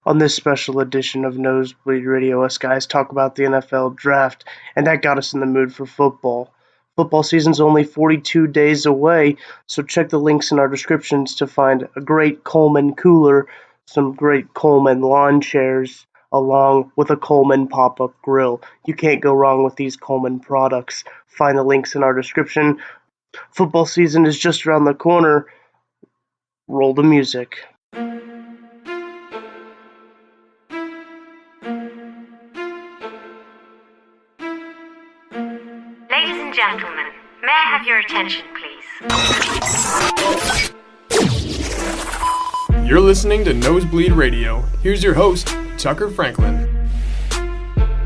On this special edition of Nosebleed Radio, us guys talk about the NFL draft, and that got us in the mood for football. Football season's only 42 days away, so check the links in our descriptions to find a great Coleman cooler, some great Coleman lawn chairs, along with a Coleman pop-up grill. You can't go wrong with these Coleman products. Find the links in our description. Football season is just around the corner. Roll the music. Ladies and gentlemen, may I have your attention, please? You're listening to Nosebleed Radio. Here's your host, Tucker Franklin.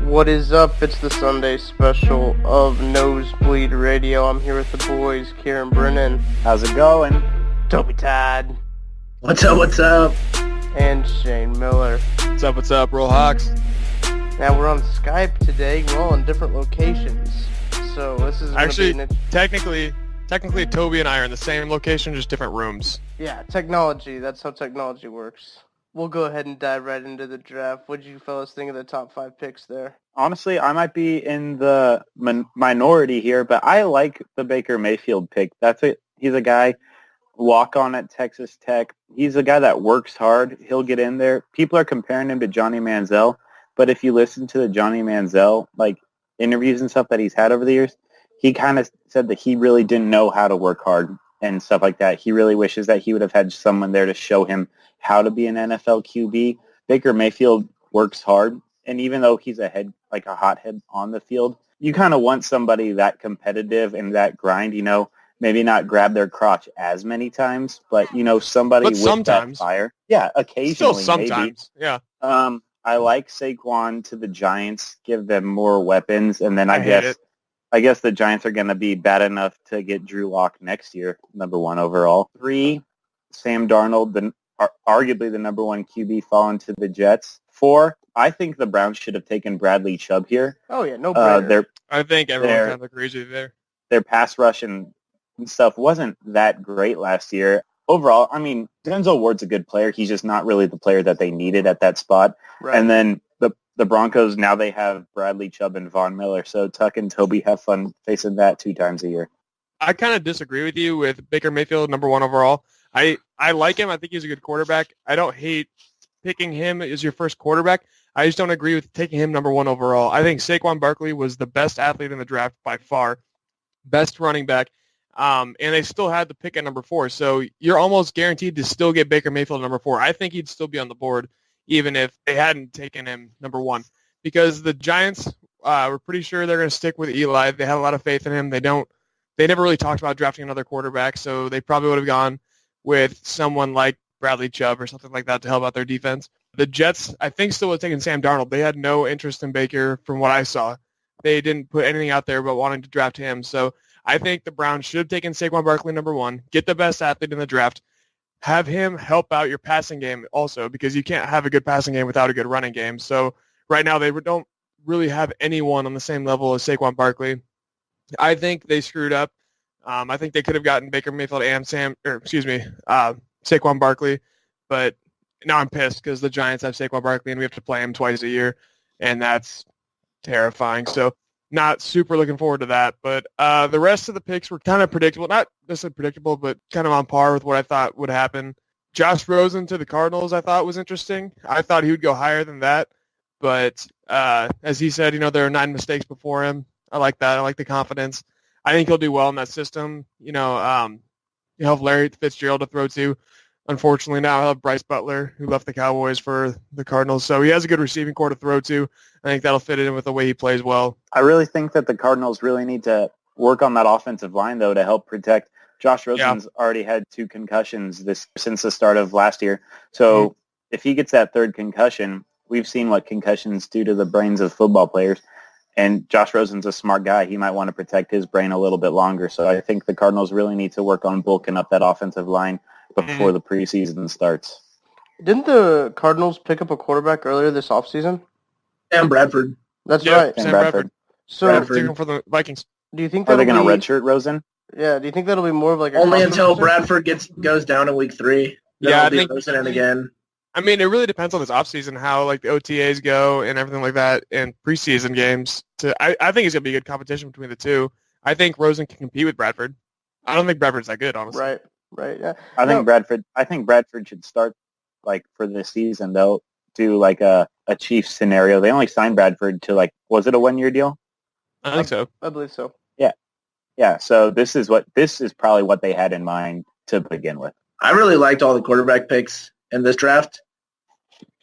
What is up? It's the Sunday special of Nosebleed Radio. I'm here with the boys, Kieran Brennan. How's it going? Toby Todd. What's up? And Shane Miller. What's up, Roll Hawks? Now we're on Skype today. We're all in different locations. So this is actually technically Toby and I are in the same location, just different rooms. Yeah, technology. That's how technology works. We'll go ahead and dive right into the draft. What did you fellas think of the top 5 picks there? Honestly, I might be in the minority here, but I like the Baker Mayfield pick. He's a guy, walk on at Texas Tech. He's a guy that works hard. He'll get in there. People are comparing him to Johnny Manziel, but if you listen to the Johnny Manziel interviews and stuff that he's had over the years, he kind of said that he really didn't know how to work hard and stuff like that. He really wishes that he would have had someone there to show him how to be an NFL QB. Baker Mayfield works hard, and even though he's a hothead on the field, you kind of want somebody that competitive and that grind, maybe not grab their crotch as many times, but, somebody with sometimes. That fire. Yeah, occasionally. Still sometimes, maybe. Yeah. I like Saquon to the Giants, give them more weapons, and then I guess the Giants are going to be bad enough to get Drew Lock next year, number 1 overall. 3, Sam Darnold, arguably the number 1 QB, falling to the Jets. 4, I think the Browns should have taken Bradley Chubb here. Oh, yeah, no brainer. I think everyone kind of agrees with you there. Their pass rush and stuff wasn't that great last year. Overall, I mean, Denzel Ward's a good player. He's just not really the player that they needed at that spot. Right. And then the Broncos, now they have Bradley Chubb and Von Miller. So Tuck and Toby have fun facing that 2 times a year. I kind of disagree with you with Baker Mayfield, number 1 overall. I like him. I think he's a good quarterback. I don't hate picking him as your first quarterback. I just don't agree with taking him number 1 overall. I think Saquon Barkley was the best athlete in the draft by far, best running back. And they still had the pick at number 4. So you're almost guaranteed to still get Baker Mayfield at number 4. I think he'd still be on the board even if they hadn't taken him number 1, because the Giants were pretty sure they're going to stick with Eli. They had a lot of faith in him. They never really talked about drafting another quarterback, so they probably would have gone with someone like Bradley Chubb or something like that to help out their defense. The Jets, I think, still would have taken Sam Darnold. They had no interest in Baker from what I saw. They didn't put anything out there but wanting to draft him. So I think the Browns should have taken Saquon Barkley number 1, get the best athlete in the draft, have him help out your passing game also, because you can't have a good passing game without a good running game. So right now they don't really have anyone on the same level as Saquon Barkley. I think they screwed up. I think they could have gotten Baker Mayfield and Saquon Barkley, but now I'm pissed because the Giants have Saquon Barkley and we have to play him twice a year, and that's terrifying. So not super looking forward to that, but the rest of the picks were kind of predictable. Not necessarily predictable, but kind of on par with what I thought would happen. Josh Rosen to the Cardinals I thought was interesting. I thought he would go higher than that, but as he said, there are 9 mistakes before him. I like that. I like the confidence. I think he'll do well in that system. He'll have Larry Fitzgerald to throw to. Unfortunately, now he'll have Bryce Butler, who left the Cowboys for the Cardinals. So he has a good receiving core to throw to. I think that'll fit in with the way he plays well. I really think that the Cardinals really need to work on that offensive line, though, to help protect. Josh Rosen's already had 2 concussions since the start of last year. So if he gets that 3rd concussion, we've seen what concussions do to the brains of football players. And Josh Rosen's a smart guy. He might want to protect his brain a little bit longer. So I think the Cardinals really need to work on bulking up that offensive line before the preseason starts. Didn't the Cardinals pick up a quarterback earlier this offseason? Sam Bradford. That's right. Sam Bradford. So taking for the Vikings. Do you think are they going to redshirt Rosen? Yeah. Do you think that'll be more of like a only until Bradford goes down in week 3? Then Yeah, I think Rosen in again. I mean, it really depends on this offseason, how like the OTAs go and everything like that, and preseason games. I think it's gonna be a good competition between the two. I think Rosen can compete with Bradford. I don't think Bradford's that good, honestly. Right. Yeah. I think Bradford should start like for this season. They'll do like a Chiefs scenario. They only signed Bradford to like, was it a 1-year deal? I think so. I believe so. Yeah. So this is probably what they had in mind to begin with. I really liked all the quarterback picks in this draft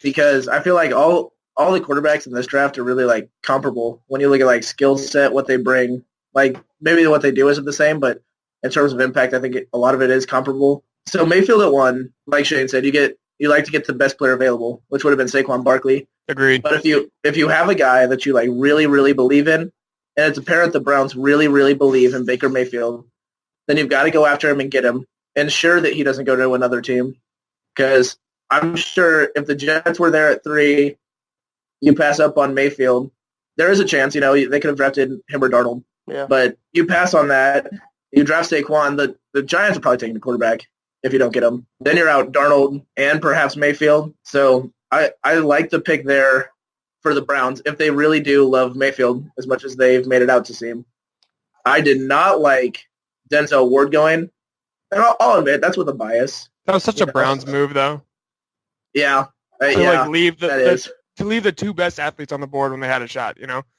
because I feel like all the quarterbacks in this draft are really like comparable when you look at like skill set, what they bring. Like maybe what they do isn't the same, but in terms of impact, I think a lot of it is comparable. So Mayfield at 1, like Shane said, you like to get the best player available, which would have been Saquon Barkley. Agreed. But if you have a guy that you like really, really believe in, and it's apparent the Browns really, really believe in Baker Mayfield, then you've got to go after him and get him. Ensure that he doesn't go to another team. Because I'm sure if the Jets were there at 3, you pass up on Mayfield, there is a chance, they could have drafted him or Darnold. Yeah. But you pass on that, you draft Saquon, the Giants are probably taking the quarterback if you don't get him. Then you're out Darnold and perhaps Mayfield. So I like the pick there for the Browns if they really do love Mayfield as much as they've made it out to seem. I did not like Denzel Ward going. And I'll admit, that's with a bias. That was such a Browns move, though. Yeah. To yeah, leave to leave the two best athletes on the board when they had a shot,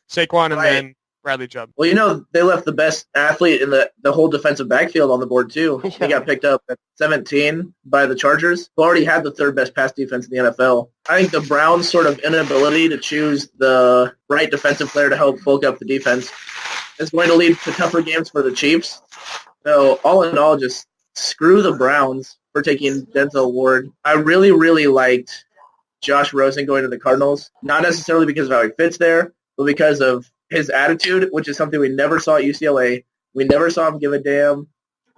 Saquon and then Bradley Chubb. Well, they left the best athlete in the whole defensive backfield on the board, too. Yeah. He got picked up at 17 by the Chargers, who already had the third best pass defense in the NFL. I think the Browns' sort of inability to choose the right defensive player to help bulk up the defense is going to lead to tougher games for the Chiefs. So all in all, just screw the Browns for taking Denzel Ward. I really, really liked Josh Rosen going to the Cardinals, not necessarily because of how he fits there, but because of his attitude, which is something we never saw at UCLA. We never saw him give a damn.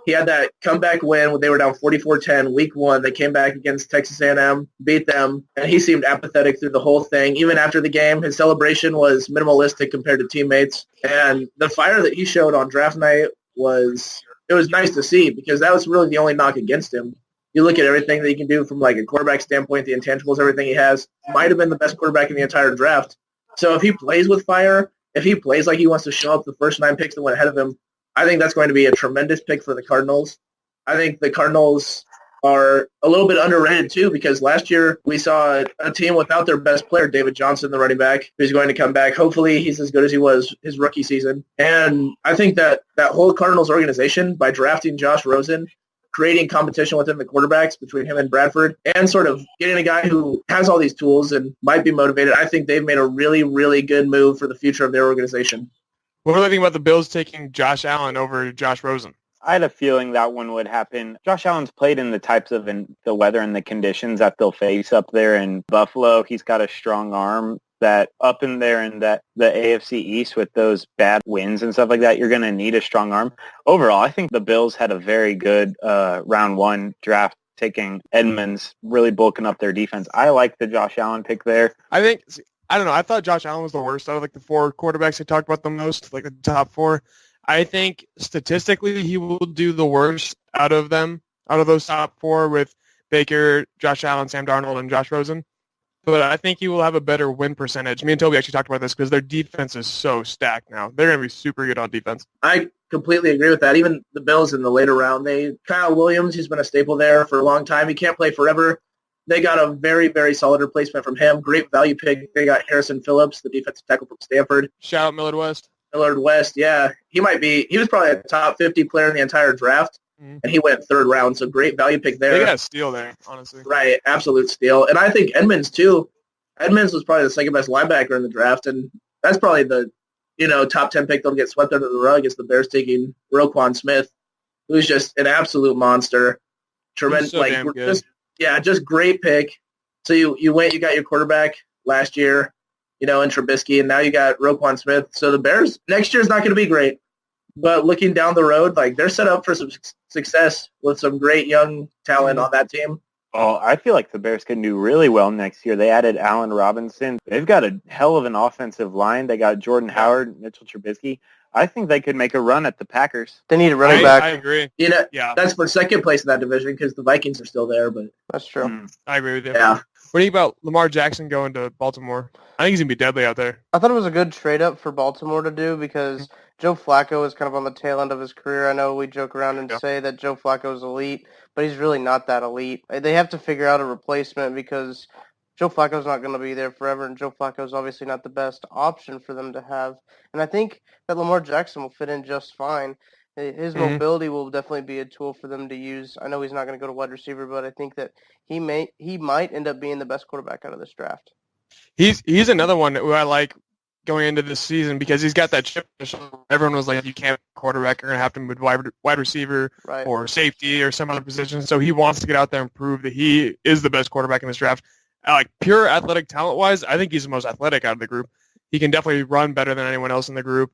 He had that comeback win when they were down 44-10, week 1. They came back against Texas A&M, beat them, and he seemed apathetic through the whole thing. Even after the game, his celebration was minimalistic compared to teammates. And the fire that he showed on draft night was nice to see because that was really the only knock against him. You look at everything that he can do from like a quarterback standpoint, the intangibles, everything he has, might have been the best quarterback in the entire draft. So if he plays with fire, if he plays like he wants to show up the first 9 picks that went ahead of him, I think that's going to be a tremendous pick for the Cardinals. I think the Cardinals are a little bit underrated too because last year we saw a team without their best player, David Johnson, the running back, who's going to come back. Hopefully he's as good as he was his rookie season. And I think that whole Cardinals organization, by drafting Josh Rosen, creating competition within the quarterbacks between him and Bradford, and sort of getting a guy who has all these tools and might be motivated, I think they've made a really, really good move for the future of their organization. What do you think about the Bills taking Josh Allen over Josh Rosen? I had a feeling that one would happen. Josh Allen's played in the types of the weather and the conditions that they'll face up there in Buffalo. He's got a strong arm that up in there in the AFC East with those bad winds and stuff like that, you're going to need a strong arm. Overall, I think the Bills had a very good round 1 draft, taking Edmonds, really bulking up their defense. I like the Josh Allen pick there. I don't know. I thought Josh Allen was the worst out of like the 4 quarterbacks they talked about the most, like the top 4. I think statistically he will do the worst out of those top 4 with Baker, Josh Allen, Sam Darnold, and Josh Rosen. But I think he will have a better win percentage. Me and Toby actually talked about this because their defense is so stacked now. They're going to be super good on defense. I completely agree with that. Even the Bills in the later round, Kyle Williams, he's been a staple there for a long time. He can't play forever. They got a very, very solid replacement from him. Great value pick. They got Harrison Phillips, the defensive tackle from Stanford. Shout out Millard West. Millard West, yeah. He was probably a top 50 player in the entire draft, and he went 3rd round, so great value pick there. They got a steal there, honestly. Right, absolute steal. And I think Edmonds, too. Edmonds was probably the second best linebacker in the draft, and that's probably the top 10 pick that'll get swept under the rug is the Bears taking Roquan Smith, who's just an absolute monster. Tremendous, so damn good. Just great pick. So you got your quarterback last year, in Trubisky, and now you got Roquan Smith. So the Bears next year's not going to be great, but looking down the road, like they're set up for some success with some great young talent on that team. Oh, I feel like the Bears can do really well next year. They added Allen Robinson. They've got a hell of an offensive line. They got Jordan Howard, Mitchell Trubisky. I think they could make a run at the Packers. They need a running back. I agree. That's for second place in that division because the Vikings are still there. But that's true. I agree with you. Yeah. What do you think about Lamar Jackson going to Baltimore? I think he's going to be deadly out there. I thought it was a good trade-up for Baltimore to do because Joe Flacco is kind of on the tail end of his career. I know we joke around and say that Joe Flacco is elite, but he's really not that elite. They have to figure out a replacement because Joe Flacco's not going to be there forever, and Joe Flacco's obviously not the best option for them to have. And I think that Lamar Jackson will fit in just fine. His mobility will definitely be a tool for them to use. I know he's not going to go to wide receiver, but I think that he might end up being the best quarterback out of this draft. He's another one who I like going into this season because he's got that chip. Everyone was like, you can't quarterback, you're going to have to move wide receiver or safety or some other position. So he wants to get out there and prove that he is the best quarterback in this draft. Like pure athletic talent-wise, I think he's the most athletic out of the group. He can definitely run better than anyone else in the group.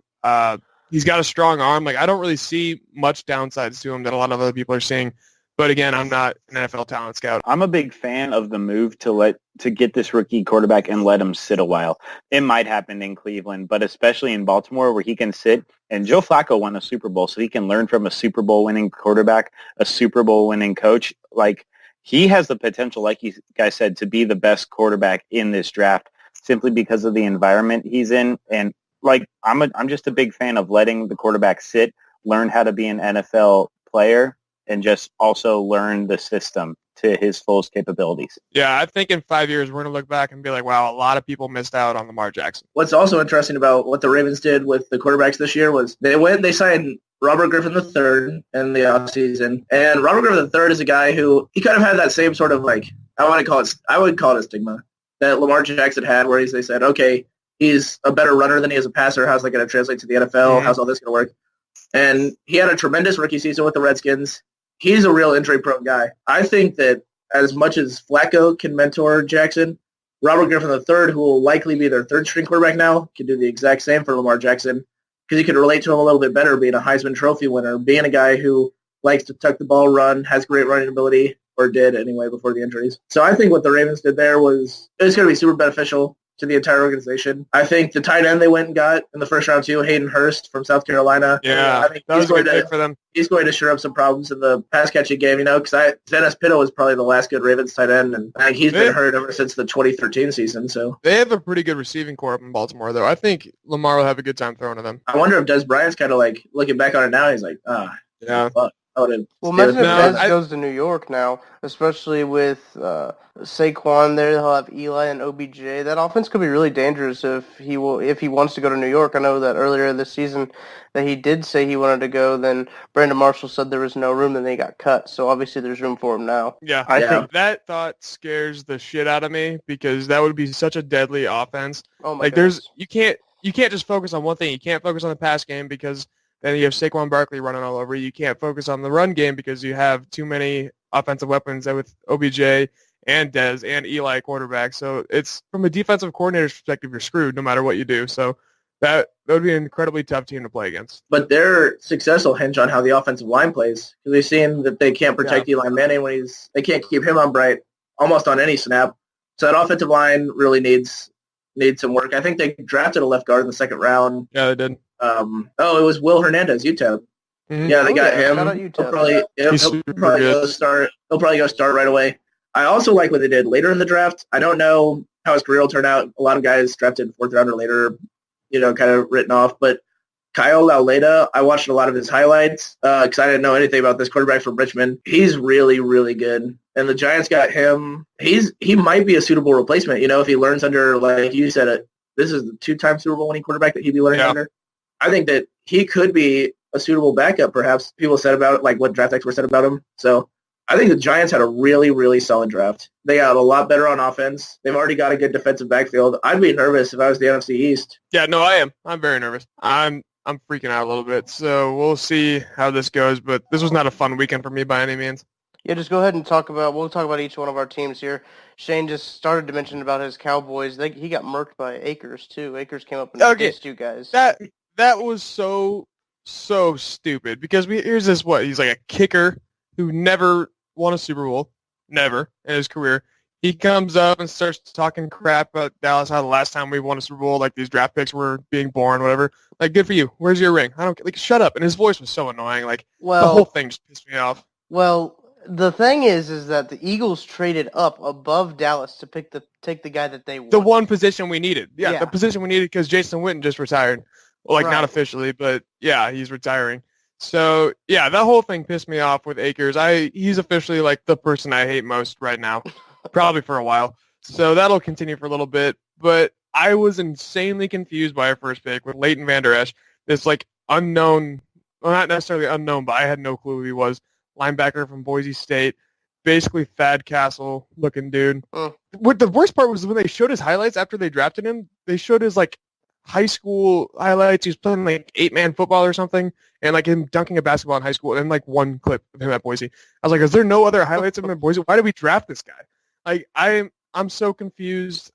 He's got a strong arm. Like I don't really see much downsides to him that a lot of other people are seeing. But again, I'm not an NFL talent scout. I'm a big fan of the move to get this rookie quarterback and let him sit a while. It might happen in Cleveland, but especially in Baltimore where he can sit. And Joe Flacco won a Super Bowl, so he can learn from a Super Bowl winning quarterback, a Super Bowl winning coach. Like he has the potential, like you guys said, to be the best quarterback in this draft simply because of the environment he's in. And like I'm just a big fan of letting the quarterback sit, learn how to be an NFL player, and just also learn the system to his fullest capabilities. Yeah, I think in 5 years we're going to look back and be like, wow, a lot of people missed out on Lamar Jackson. What's also interesting about what the Ravens did with the quarterbacks this year was they signed Robert Griffin III in the offseason. And Robert Griffin III is a guy who, he kind of had that same sort of like, I would call it a stigma that Lamar Jackson had where they said, okay, he's a better runner than he is a passer. How's that going to translate to the NFL? Mm-hmm. How's all this going to work? And he had a tremendous rookie season with the Redskins. He's a real injury-prone guy. I think that as much as Flacco can mentor Jackson, Robert Griffin III, who will likely be their third-string quarterback now, can do the exact same for Lamar Jackson because he could relate to him a little bit better being a Heisman Trophy winner, being a guy who likes to tuck the ball, run, has great running ability, or did anyway before the injuries. So I think what the Ravens did there was going to be super beneficial to the entire organization. I think the tight end they went and got in the first round too, Hayden Hurst from South Carolina. Yeah, I think that was a good pick for them. He's going to shore up some problems in the pass catching game, because Dennis Pitta was probably the last good Ravens tight end, and I think he's been hurt ever since the 2013 season. So they have a pretty good receiving core up in Baltimore, though. I think Lamar will have a good time throwing to them. I wonder if Des Bryant's kind of like looking back on it now. He's like, yeah. Fuck. Well, imagine if Dez goes to New York now, especially with Saquon there. He'll have Eli and OBJ. That offense could be really dangerous if he wants to go to New York. I know that earlier this season that he did say he wanted to go. Then Brandon Marshall said there was no room, and they got cut. So obviously there's room for him now. Yeah, I think that thought scares the shit out of me because that would be such a deadly offense. Oh my goodness. You can't just focus on one thing. You can't focus on the pass game because then you have Saquon Barkley running all over you. You can't focus on the run game because you have too many offensive weapons with OBJ and Dez and Eli quarterback. So it's from a defensive coordinator's perspective, you're screwed no matter what you do. So that would be an incredibly tough team to play against. But their success will hinge on how the offensive line plays because we've seen that they can't protect Eli Manning when they can't keep him upright almost on any snap. So that offensive line really needs some work. I think they drafted a left guard in the second round. Yeah, they did. It was Will Hernandez, UTEP. Mm-hmm. Yeah, they got him. Shout out UTEP. He'll probably go start right away. I also like what they did later in the draft. I don't know how his career will turn out. A lot of guys drafted fourth round or later, kind of written off. But Kyle Lauleta, I watched a lot of his highlights because I didn't know anything about this quarterback from Richmond. He's really, really good. And the Giants got him. He might be a suitable replacement, if he learns under, like you said, this is the two-time Super Bowl winning quarterback that he'd be learning under. I think that he could be a suitable backup, perhaps. People said about it, like what draft experts said about him. So I think the Giants had a really, really solid draft. They got a lot better on offense. They've already got a good defensive backfield. I'd be nervous if I was the NFC East. Yeah, no, I am. I'm very nervous. I'm freaking out a little bit. So we'll see how this goes. But this was not a fun weekend for me by any means. Yeah, just go ahead and we'll talk about each one of our teams here. Shane just started to mention about his Cowboys. He got murked by Akers, too. Akers came up and faced you guys. That was so stupid because here's this, he's like a kicker who never won a Super Bowl, never in his career. He comes up and starts talking crap about Dallas, how the last time we won a Super Bowl, like these draft picks were being born, whatever. Like, good for you. Where's your ring? I don't, shut up. And his voice was so annoying. Like, the whole thing just pissed me off. Well, The thing is that the Eagles traded up above Dallas to take the guy that they wanted. The one position we needed. Yeah, Yeah. the position we needed because Jason Witten just retired. Well, like, Right. not officially, but yeah, he's retiring. So, yeah, that whole thing pissed me off with Akers. He's officially, like, the person I hate most right now, probably for a while. So that'll continue for a little bit. But I was insanely confused by our first pick with Leighton Vander Esch, this, like, unknown, well, not necessarily unknown, but I had no clue who he was, linebacker from Boise State, basically Thad Castle looking dude. What the worst part was when they showed his highlights after they drafted him, they showed his, like, high school highlights. He was playing, like, 8-man football or something, and, like, him dunking a basketball in high school, and, like, one clip of him at Boise. I was like, is there no other highlights of him at Boise? Why did we draft this guy? Like, I'm so confused.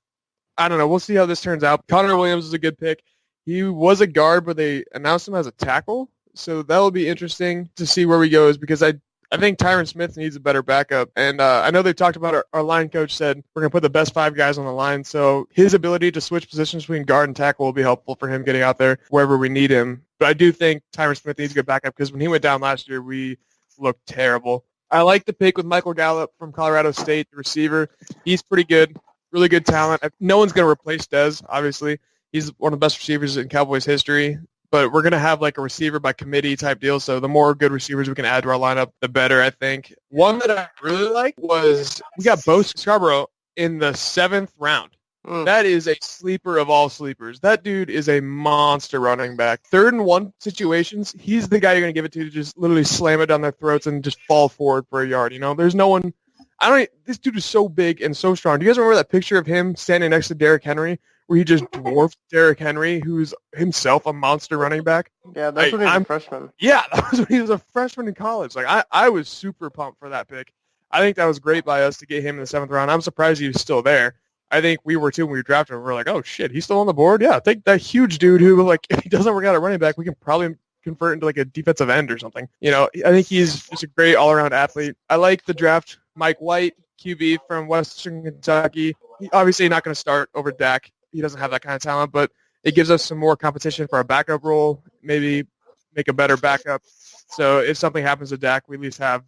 I don't know. We'll see how this turns out. Connor Williams is a good pick. He was a guard, but they announced him as a tackle, so that'll be interesting to see where he goes, because I think Tyron Smith needs a better backup. And I know they've talked about our line coach said we're going to put the best 5 guys on the line. So his ability to switch positions between guard and tackle will be helpful for him getting out there wherever we need him. But I do think Tyron Smith needs a good backup, because when he went down last year, we looked terrible. I like the pick with Michael Gallup from Colorado State, the receiver. He's pretty good, really good talent. No one's going to replace Dez, obviously. He's one of the best receivers in Cowboys history. But we're going to have, like, a receiver by committee type deal, so the more good receivers we can add to our lineup, the better, I think. One that I really liked was we got Bo Scarborough in the 7th round. That is a sleeper of all sleepers. That dude is a monster running back. 3rd and 1 situations, he's the guy you're going to give it to just literally slam it down their throats and just fall forward for a yard. You know, there's no one. This dude is so big and so strong. Do you guys remember that picture of him standing next to Derrick Henry, where he just dwarfed Derrick Henry, who's himself a monster running back? Yeah, that's when he was a freshman. Yeah, that was when he was a freshman in college. Like, I was super pumped for that pick. I think that was great by us to get him in the 7th round. I'm surprised he was still there. I think we were too when we drafted him. We were like, oh shit, he's still on the board? Yeah, I think that huge dude who, like, if he doesn't work out at running back, we can probably convert into, like, a defensive end or something. You know, I think he's just a great all-around athlete. I like the draft. Mike White, QB from Western Kentucky. He obviously not going to start over Dak. He doesn't have that kind of talent, but it gives us some more competition for our backup role, maybe make a better backup. So if something happens to Dak, we at least have,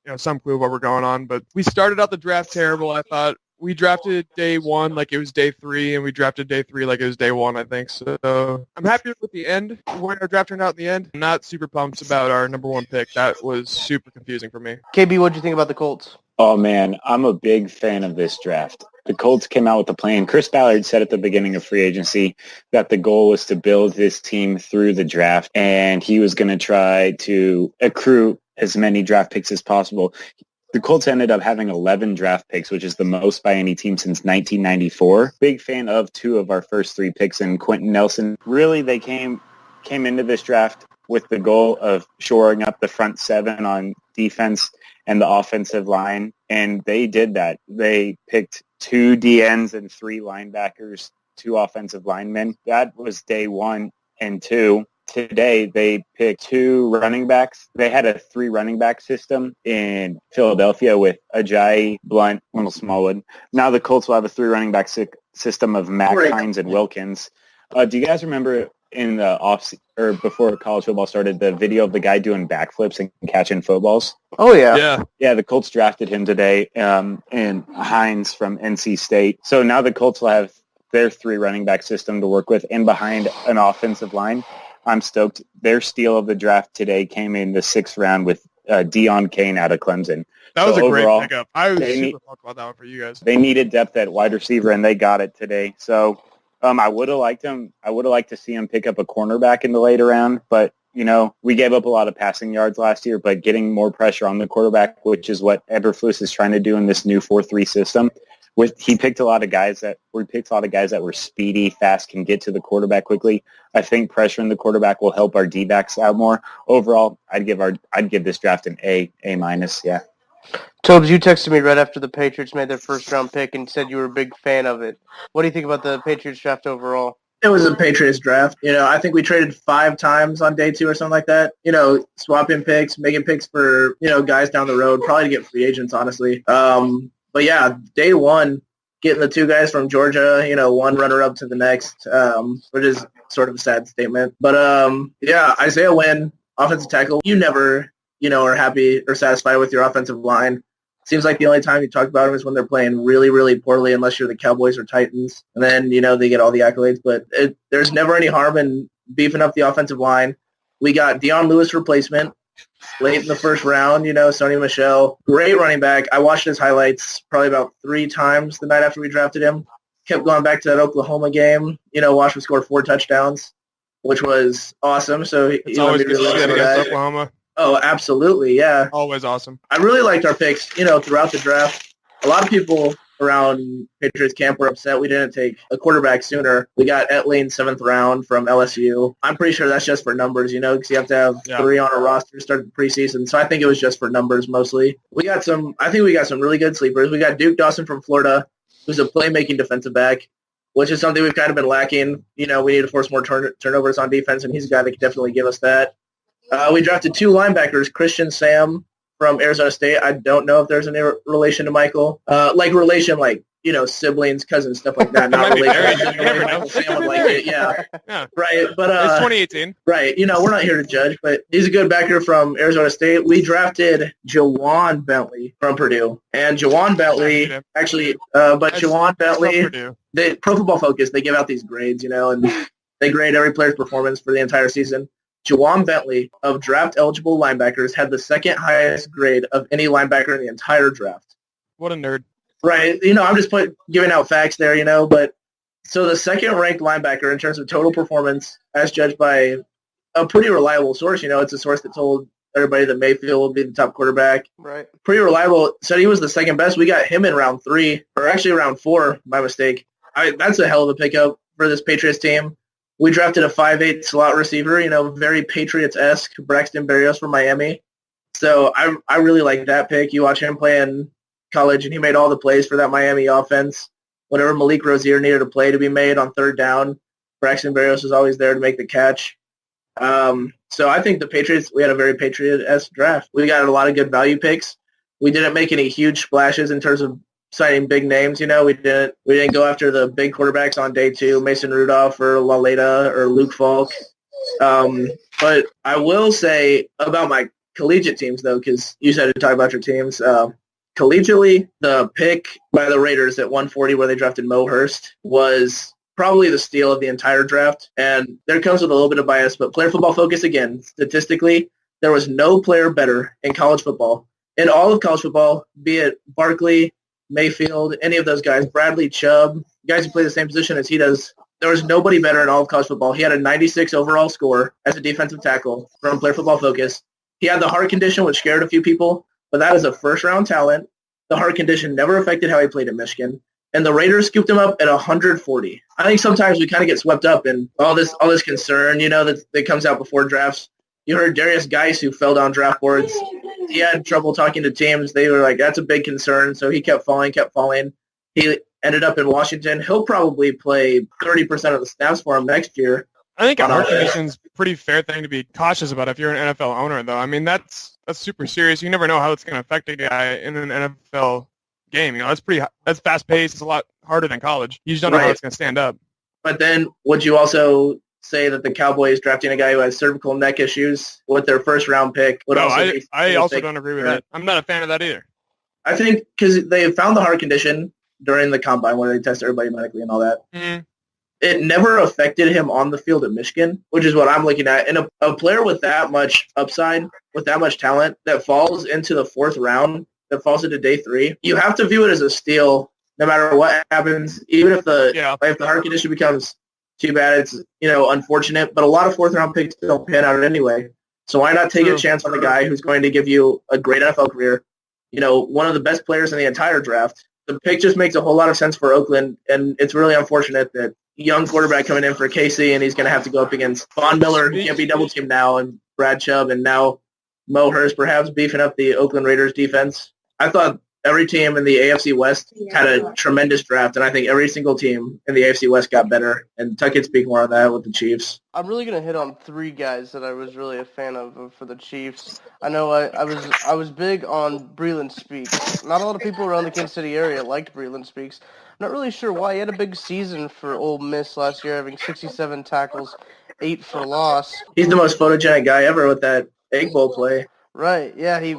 you know, some clue what we're going on. But we started out the draft terrible, I thought. We drafted day 1 like it was day 3, and we drafted day 3 like it was day 1, I think. So I'm happy with the end, where our draft turned out in the end. I'm not super pumped about our number 1 pick. That was super confusing for me. KB, what'd you think about the Colts? Oh, man, I'm a big fan of this draft. The Colts came out with a plan. Chris Ballard said at the beginning of free agency that the goal was to build this team through the draft, and he was going to try to accrue as many draft picks as possible. The Colts ended up having 11 draft picks, which is the most by any team since 1994. Big fan of 2 of our first 3 picks in Quentin Nelson. Really, they came into this draft with the goal of shoring up the front 7 on defense and the offensive line, and they did that. They picked 2 DNs and 3 linebackers, 2 offensive linemen. That was day 1 and 2. Today, they picked 2 running backs. They had a 3 running back system in Philadelphia with Ajayi, Blunt, Wendell Smallwood. Now the Colts will have a 3 running back system of Mack, Hines, and Wilkins. Do you guys remember in the before college football started, the video of the guy doing backflips and catching footballs? Oh, yeah. Yeah, the Colts drafted him today, and Hines from NC State. So now the Colts will have their 3 running back system to work with, and behind an offensive line. I'm stoked. Their steal of the draft today came in the 6th round with Deion Kane out of Clemson. That was a great pickup. I was super pumped about that one for you guys. They needed depth at wide receiver, and they got it today. So I would have liked him. I would have liked to see him pick up a cornerback in the later round, but, you know, we gave up a lot of passing yards last year, but getting more pressure on the quarterback, which is what Eberflus is trying to do in this new 4-3 system. We picked a lot of guys that were speedy, fast, can get to the quarterback quickly. I think pressuring the quarterback will help our D-backs out more. Overall, I'd give this draft an A-. Yeah. Tobes, you texted me right after the Patriots made their 1st round pick and said you were a big fan of it. What do you think about the Patriots draft overall? It was a Patriots draft. You know, I think we traded 5 times on day 2 or something like that. You know, swapping picks, making picks for, you know, guys down the road, probably to get free agents, honestly. But yeah, day 1, getting the 2 guys from Georgia, you know, one runner-up to the next, which is sort of a sad statement. But yeah, Isaiah Wynn, offensive tackle. You never are happy or satisfied with your offensive line. Seems like the only time you talk about them is when they're playing really, really poorly, unless you're the Cowboys or Titans. And then, they get all the accolades. But there's never any harm in beefing up the offensive line. We got Deion Lewis replacement late in the first round, Sony Michel. Great running back. I watched his highlights probably about 3 times the night after we drafted him. Kept going back to that Oklahoma game. Watched him score 4 touchdowns, which was awesome. So it's always good to see that against Oklahoma. Oh, absolutely, yeah. Always awesome. I really liked our picks, throughout the draft. A lot of people around Patriots camp were upset we didn't take a quarterback sooner. We got Etley in 7th round from LSU. I'm pretty sure that's just for numbers, because you have to have 3 on a roster to start the preseason. So I think it was just for numbers mostly. I think we got some really good sleepers. We got Duke Dawson from Florida, who's a playmaking defensive back, which is something we've kind of been lacking. We need to force more turnovers on defense, and he's a guy that can definitely give us that. We drafted 2 linebackers, Christian Sam from Arizona State. I don't know if there's any relation to Michael. Siblings, cousins, stuff like that. Not relation. Michael Sam would like it, yeah. Right, but it's 2018. Right, we're not here to judge, but he's a good backer from Arizona State. We drafted Jawan Bentley from Purdue, and Jawan Bentley Jawan Bentley, Pro Football Focus, they give out these grades, and they grade every player's performance for the entire season. Jawan Bentley, of draft-eligible linebackers, had the 2nd highest grade of any linebacker in the entire draft. What a nerd. Right. I'm just giving out facts there, but so the 2nd-ranked linebacker in terms of total performance, as judged by a pretty reliable source, it's a source that told everybody that Mayfield will be the top quarterback. Right. Pretty reliable. Said he was the 2nd best. We got him in round 3, or actually round 4, my mistake. That's a hell of a pickup for this Patriots team. We drafted a 5'8" slot receiver, very Patriots-esque, Braxton Berrios from Miami. So I really like that pick. You watch him play in college, and he made all the plays for that Miami offense. Whenever Malik Rozier needed a play to be made on 3rd down, Braxton Berrios was always there to make the catch. So I think the Patriots, we had a very Patriot-esque draft. We got a lot of good value picks. We didn't make any huge splashes in terms of signing big names. We didn't go after the big quarterbacks on day 2, Mason Rudolph or Laleta or Luke Falk. But I will say about my collegiate teams, though, because you said to talk about your teams. Collegiately, the pick by the Raiders at 140 where they drafted Mo Hurst was probably the steal of the entire draft. And there comes with a little bit of bias, but Player Football Focus, again, statistically, there was no player better in college football. In all of college football, be it Barkley, Mayfield, any of those guys, Bradley Chubb, guys who play the same position as he does, there was nobody better in all of college football. He had a 96 overall score as a defensive tackle from Player Football Focus. He had the heart condition, which scared a few people, but that is a first-round talent. The heart condition never affected how he played at Michigan. And the Raiders scooped him up at 140. I think sometimes we kind of get swept up in all this concern, that comes out before drafts. You heard Darius Geis, who fell down draft boards. He had trouble talking to teams. They were like, that's a big concern. So he kept falling. He ended up in Washington. He'll probably play 30% of the snaps for him next year. I think a heart condition's a pretty fair thing to be cautious about if you're an NFL owner, though. I mean, that's super serious. You never know how it's going to affect a guy in an NFL game. That's fast-paced. It's a lot harder than college. You just don't know how it's going to stand up. But then would you also say that the Cowboys drafting a guy who has cervical neck issues with their first-round pick would I also don't agree with that. I'm not a fan of that either. I think because they found the heart condition during the combine where they test everybody medically and all that. Mm-hmm. It never affected him on the field at Michigan, which is what I'm looking at. And a player with that much upside, with that much talent, that falls into the 4th round, that falls into day 3, you have to view it as a steal no matter what happens. Even if if the heart condition becomes too bad, it's unfortunate. But a lot of 4th-round picks don't pan out anyway. So why not take a chance on the guy who's going to give you a great NFL career, one of the best players in the entire draft. The pick just makes a whole lot of sense for Oakland, and it's really unfortunate that young quarterback coming in for Casey, and he's going to have to go up against Von Miller, who can't be double-teamed now, and Brad Chubb, and now Mo Hurst perhaps beefing up the Oakland Raiders defense. I thought every team in the AFC West had a tremendous draft, and I think every single team in the AFC West got better. And Tuck can speak more on that with the Chiefs. I'm really going to hit on 3 guys that I was really a fan of for the Chiefs. I know I was big on Breeland Speaks. Not a lot of people around the Kansas City area liked Breeland Speaks. I'm not really sure why. He had a big season for Ole Miss last year, having 67 tackles, 8 for loss. He's the most photogenic guy ever with that Egg Bowl play. Right, yeah, he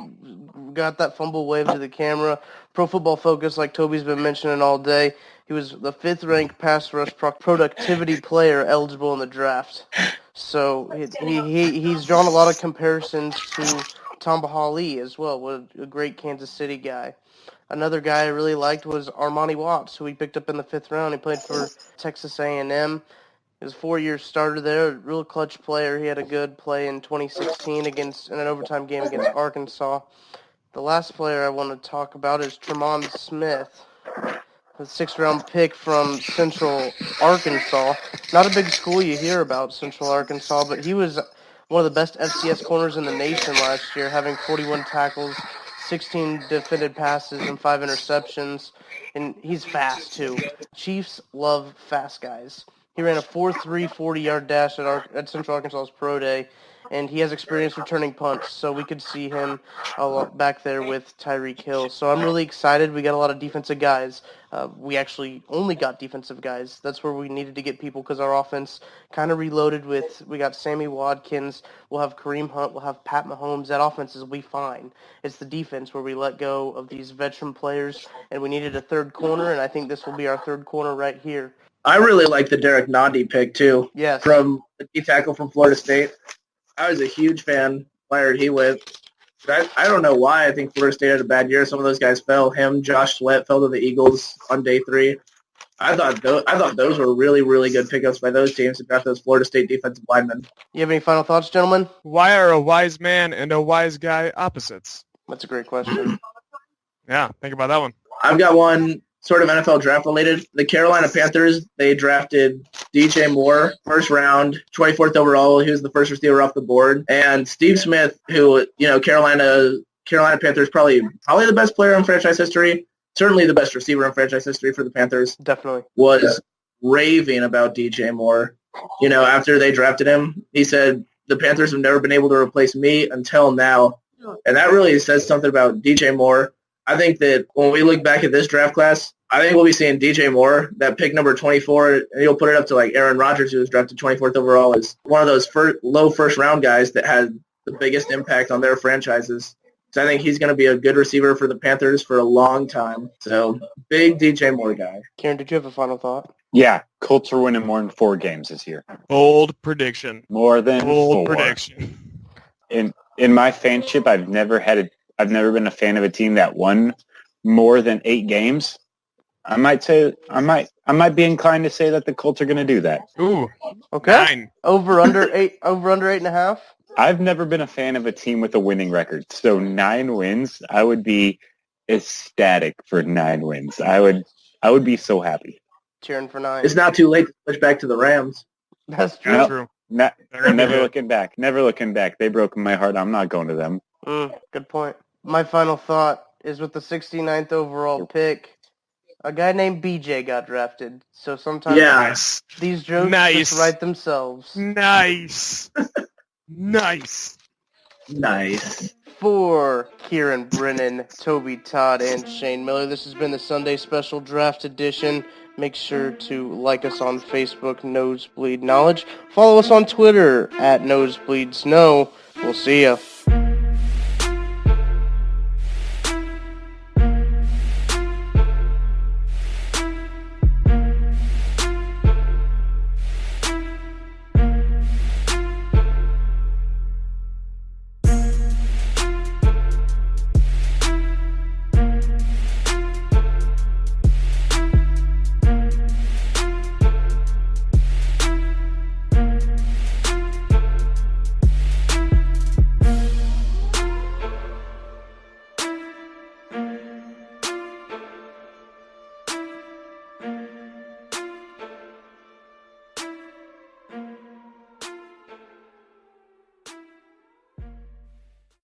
got that fumble wave to the camera. Pro Football Focus, like Toby's been mentioning all day, he was the 5th-ranked pass rush productivity player eligible in the draft. So he's drawn a lot of comparisons to Tom Hawley as well, what a great Kansas City guy. Another guy I really liked was Armani Watts, who we picked up in the 5th round. He played for Texas A&M. He was a 4-year starter there, a real clutch player. He had a good play in 2016 in an overtime game against Arkansas. The last player I want to talk about is Tremont Smith, the 6th-round pick from Central Arkansas. Not a big school you hear about, Central Arkansas, but he was one of the best FCS corners in the nation last year, having 41 tackles, 16 defended passes, and 5 interceptions. And he's fast, too. Chiefs love fast guys. He ran a 4.3 40-yard dash at Central Arkansas's Pro Day, and he has experience returning punts, so we could see him a lot back there with Tyreek Hill. So I'm really excited. We got a lot of defensive guys. We actually only got defensive guys. That's where we needed to get people because our offense kind of reloaded with, we got Sammy Watkins, we'll have Kareem Hunt, we'll have Pat Mahomes. That offense will be fine. It's the defense where we let go of these veteran players, and we needed a third corner, and I think this will be our third corner right here. I really like the Derek Nandi pick, too, Yes. from the D tackle from Florida State. I was a huge fan where he went. I don't know why. I think Florida State had a bad year. Some of those guys fell. Him, Josh Sweat fell to the Eagles on day 3. I thought those were really, really good pickups by those teams to draft those Florida State defensive linemen. You have any final thoughts, gentlemen? Why are a wise man and a wise guy opposites? That's a great question. Yeah, think about that one. I've got one sort of NFL draft related. The Carolina Panthers, they drafted DJ Moore, 1st round, 24th overall. He was the first receiver off the board. And Steve Smith, who, Carolina Panthers, probably the best player in franchise history, certainly the best receiver in franchise history for the Panthers. Definitely. Was raving about DJ Moore. After they drafted him, he said, the Panthers have never been able to replace me until now. And that really says something about DJ Moore. I think that when we look back at this draft class, I think we'll be seeing DJ Moore, that pick number 24, and you'll put it up to like Aaron Rodgers, who was drafted 24th overall, as one of those low first-round guys that had the biggest impact on their franchises. So I think he's going to be a good receiver for the Panthers for a long time. So big DJ Moore guy. Kieran, did you have a final thought? Yeah, Colts are winning more than 4 games this year. Bold prediction. More than 4. Bold prediction. In my fanship, I've never been a fan of a team that won more than 8 games. I might be inclined to say that the Colts are going to do that. Ooh, okay. 9. Over under 8.5. I've never been a fan of a team with a winning record. So 9 wins, I would be ecstatic for 9 wins. I would be so happy. Cheering for 9. It's not too late to switch back to the Rams. That's true. That's true. Never looking back. Never looking back. They broke my heart. I'm not going to them. Good point. My final thought is with the 69th overall pick, a guy named BJ got drafted. So sometimes these jokes just write themselves. Nice. Nice. For Kieran Brennan, Toby Todd, and Shane Miller, this has been the Sunday Special Draft Edition. Make sure to like us on Facebook, Nosebleed Knowledge. Follow us on Twitter at NosebleedSnow. We'll see ya.